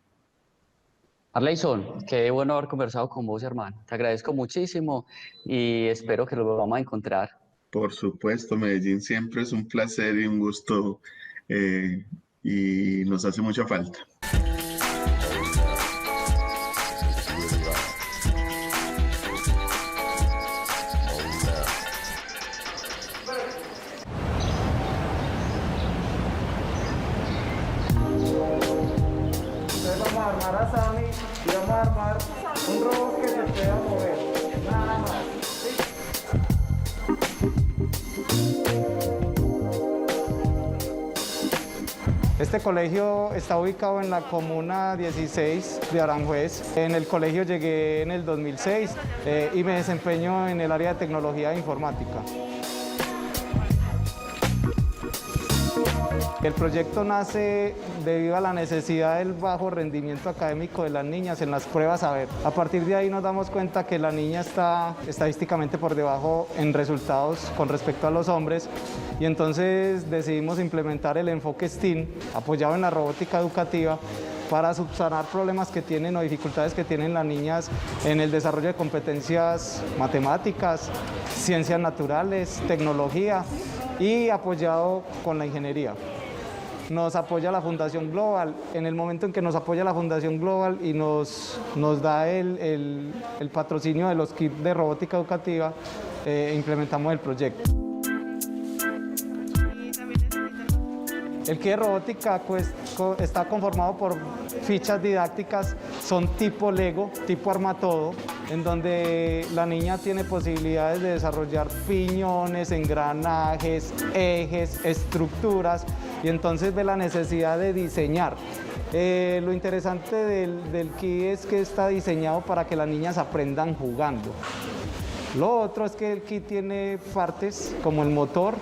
Arleyson, qué bueno haber conversado con vos, hermano. Te agradezco muchísimo y espero que lo vamos a encontrar. Por supuesto, Medellín siempre es un placer y un gusto y nos hace mucha falta. Vamos a armar a Sammy y vamos a armar un robot que se pueda mover, nada más. Este colegio está ubicado en la comuna 16 de Aranjuez. En el colegio llegué en el 2006 y me desempeño en el área de tecnología e informática. El proyecto nace debido a la necesidad del bajo rendimiento académico de las niñas en las pruebas saber. A partir de ahí nos damos cuenta que la niña está estadísticamente por debajo en resultados con respecto a los hombres y entonces decidimos implementar el enfoque STEAM apoyado en la robótica educativa para subsanar problemas que tienen o dificultades que tienen las niñas en el desarrollo de competencias matemáticas, ciencias naturales, tecnología y apoyado con la ingeniería. Nos apoya la Fundación Global. En el momento en que nos apoya la Fundación Global y nos da el patrocinio de los kits de robótica educativa, implementamos el proyecto. El kit de robótica está conformado por fichas didácticas, son tipo Lego, tipo Armatodo, en donde la niña tiene posibilidades de desarrollar piñones, engranajes, ejes, estructuras, y entonces ve la necesidad de diseñar. Lo interesante del kit es que está diseñado para que las niñas aprendan jugando. Lo otro es que el kit tiene partes como el motor,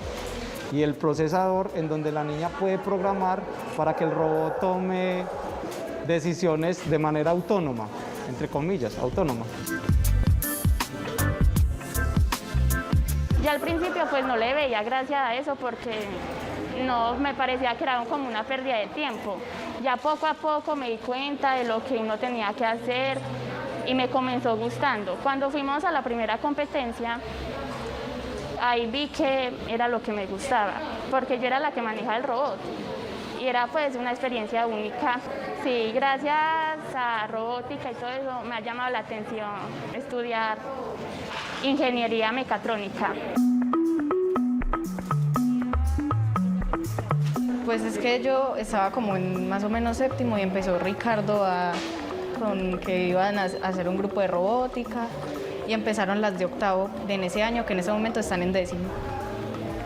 y el procesador, en donde la niña puede programar para que el robot tome decisiones de manera autónoma, entre comillas, autónoma. Ya al principio pues no le veía gracia a eso porque no me parecía que era como una pérdida de tiempo. Ya poco a poco me di cuenta de lo que uno tenía que hacer y me comenzó gustando. Cuando fuimos a la primera competencia, ahí vi que era lo que me gustaba, porque yo era la que manejaba el robot y era pues una experiencia única. Sí, gracias a robótica y todo eso me ha llamado la atención estudiar ingeniería mecatrónica. Pues es que yo estaba como en más o menos séptimo y empezó Ricardo con que iban a hacer un grupo de robótica y empezaron las de octavo en ese año, que en ese momento están en décimo.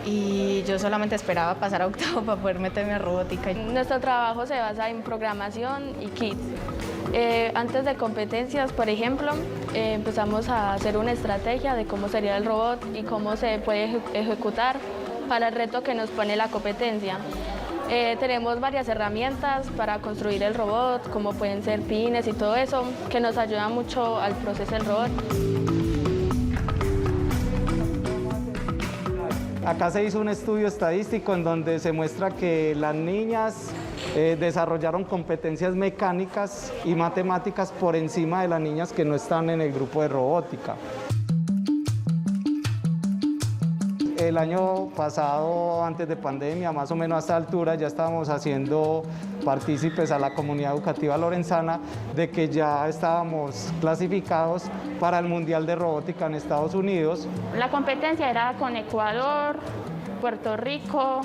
Y yo solamente esperaba pasar a octavo para poder meterme a robótica. Nuestro trabajo se basa en programación y kits. Antes de competencias, por ejemplo, empezamos a hacer una estrategia de cómo sería el robot y cómo se puede ejecutar para el reto que nos pone la competencia. Tenemos varias herramientas para construir el robot, como pueden ser pines y todo eso, que nos ayuda mucho al proceso del robot. Acá se hizo un estudio estadístico en donde se muestra que las niñas desarrollaron competencias mecánicas y matemáticas por encima de las niñas que no están en el grupo de robótica. El año pasado, antes de pandemia, más o menos a esta altura, ya estábamos haciendo partícipes a la comunidad educativa lorenzana de que ya estábamos clasificados para el Mundial de Robótica en Estados Unidos. La competencia era con Ecuador, Puerto Rico,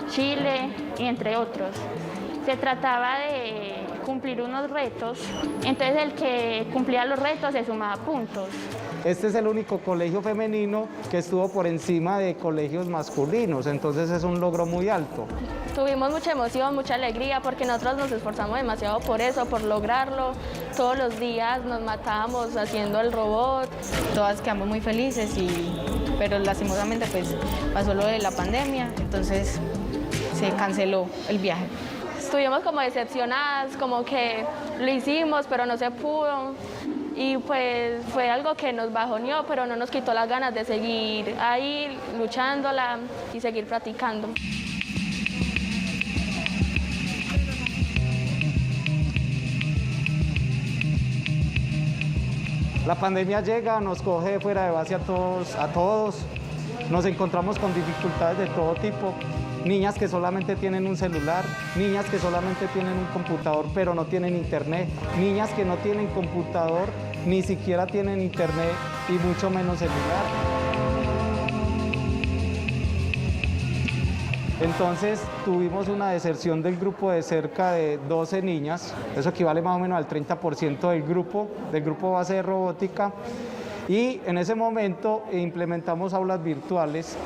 Chile y entre otros. Se trataba de cumplir unos retos, entonces el que cumplía los retos se sumaba puntos. Este es el único colegio femenino que estuvo por encima de colegios masculinos, entonces es un logro muy alto. Tuvimos mucha emoción, mucha alegría, porque nosotros nos esforzamos demasiado por eso, por lograrlo. Todos los días nos matábamos haciendo el robot. Todas quedamos muy felices, pero lastimosamente pues pasó lo de la pandemia, entonces se canceló el viaje. Estuvimos como decepcionadas, como que lo hicimos, pero no se pudo. Y pues fue algo que nos bajoneó, pero no nos quitó las ganas de seguir ahí luchándola y seguir practicando. La pandemia llega, nos coge fuera de base a todos. Nos encontramos con dificultades de todo tipo. Niñas que solamente tienen un celular, niñas que solamente tienen un computador pero no tienen internet, niñas que no tienen computador, ni siquiera tienen internet y mucho menos celular. Entonces tuvimos una deserción del grupo de cerca de 12 niñas, eso equivale más o menos al 30% del grupo base de robótica. Y en ese momento implementamos aulas virtuales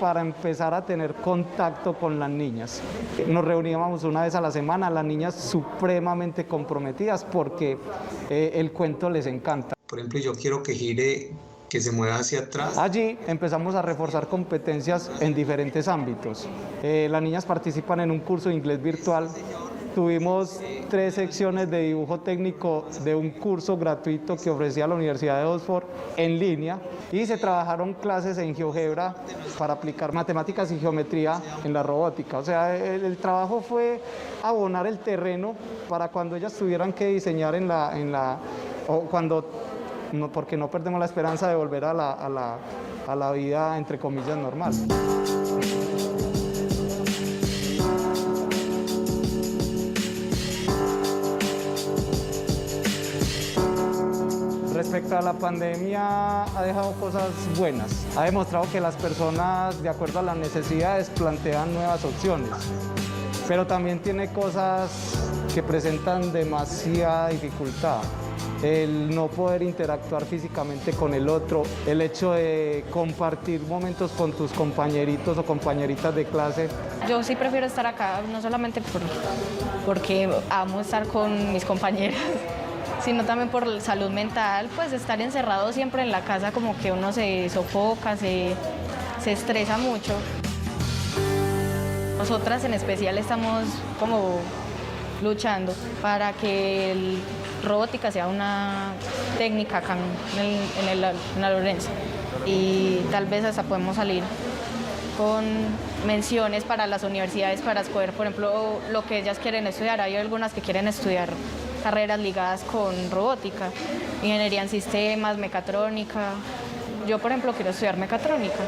para empezar a tener contacto con las niñas. Nos reuníamos una vez a la semana, las niñas supremamente comprometidas porque el cuento les encanta. Por ejemplo, yo quiero que gire, que se mueva hacia atrás. Allí empezamos a reforzar competencias en diferentes ámbitos. Las niñas participan en un curso de inglés virtual. Tuvimos 3 secciones de dibujo técnico de un curso gratuito que ofrecía la Universidad de Oxford en línea y se trabajaron clases en GeoGebra para aplicar matemáticas y geometría en la robótica. O sea, el trabajo fue abonar el terreno para cuando ellas tuvieran que diseñar porque no perdemos la esperanza de volver a la vida, entre comillas, normal. Respecto a la pandemia, ha dejado cosas buenas. Ha demostrado que las personas, de acuerdo a las necesidades, plantean nuevas opciones. Pero también tiene cosas que presentan demasiada dificultad. El no poder interactuar físicamente con el otro, el hecho de compartir momentos con tus compañeritos o compañeritas de clase. Yo sí prefiero estar acá, no solamente porque amo estar con mis compañeras, sino también por salud mental, pues estar encerrado siempre en la casa como que uno se sofoca, se se estresa mucho. Nosotras en especial estamos como luchando para que el robótica sea una técnica acá en la Lorenzo, y tal vez hasta podemos salir con menciones para las universidades para escoger, por ejemplo, lo que ellas quieren estudiar. Hay algunas que quieren estudiar carreras ligadas con robótica, ingeniería en sistemas, mecatrónica. Yo, por ejemplo, quiero estudiar mecatrónica.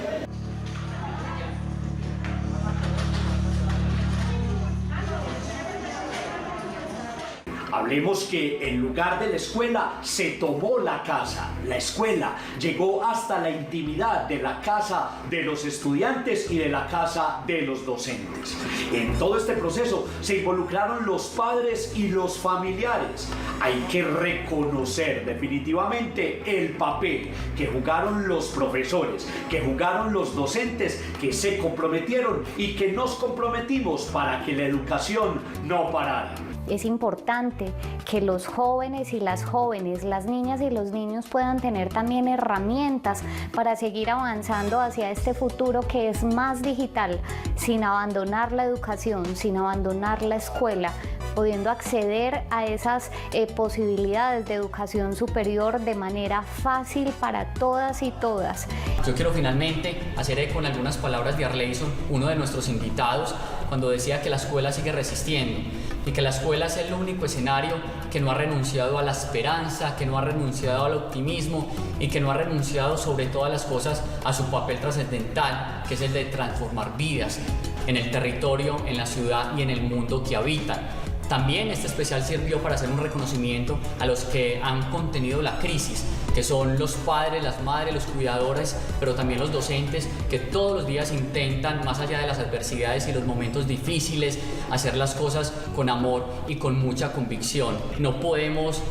Hablemos que en lugar de la escuela se tomó la casa. La escuela llegó hasta la intimidad de la casa de los estudiantes y de la casa de los docentes. En todo este proceso se involucraron los padres y los familiares. Hay que reconocer definitivamente el papel que jugaron los profesores, que jugaron los docentes, que se comprometieron y que nos comprometimos para que la educación no parara. Es importante que los jóvenes y las jóvenes, las niñas y los niños puedan tener también herramientas para seguir avanzando hacia este futuro que es más digital, sin abandonar la educación, sin abandonar la escuela, pudiendo acceder a esas posibilidades de educación superior de manera fácil para todas y todas. Yo quiero finalmente hacer eco con algunas palabras de Arleyson, uno de nuestros invitados, cuando decía que la escuela sigue resistiendo y que la escuela es el único escenario que no ha renunciado a la esperanza, que no ha renunciado al optimismo y que no ha renunciado sobre todas las cosas a su papel trascendental, que es el de transformar vidas en el territorio, en la ciudad y en el mundo que habitan. También este especial sirvió para hacer un reconocimiento a los que han contenido la crisis, que son los padres, las madres, los cuidadores, pero también los docentes, que todos los días intentan, más allá de las adversidades y los momentos difíciles, hacer las cosas con amor y con mucha convicción. No podemos,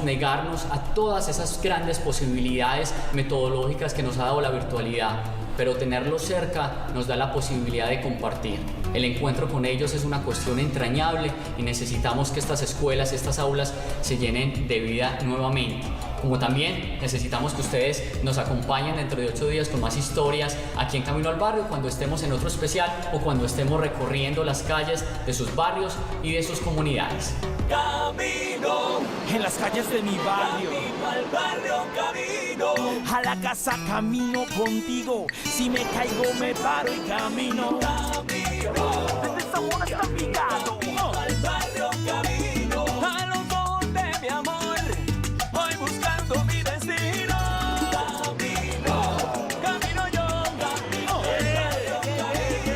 negarnos a todas esas grandes posibilidades metodológicas que nos ha dado la virtualidad, pero tenerlos cerca nos da la posibilidad de compartir. El encuentro con ellos es una cuestión entrañable y necesitamos que estas escuelas, estas aulas se llenen de vida nuevamente. Como también necesitamos que ustedes nos acompañen dentro de 8 días con más historias aquí en Camino al Barrio, cuando estemos en otro especial o cuando estemos recorriendo las calles de sus barrios y de sus comunidades. Camino en las calles de mi barrio, camino al barrio, camino a la casa, camino contigo. Si me caigo me paro y camino, desde Zamora hasta Envigado, al barrio, camino a los montes, mi amor, voy buscando mi destino. Camino yo, camino,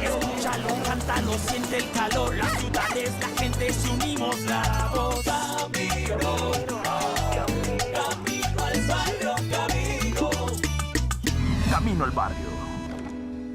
escúchalo, cántalo, siente el calor, las ciudades, la gente, se unimos la voz. Camino al barrio, camino al barrio.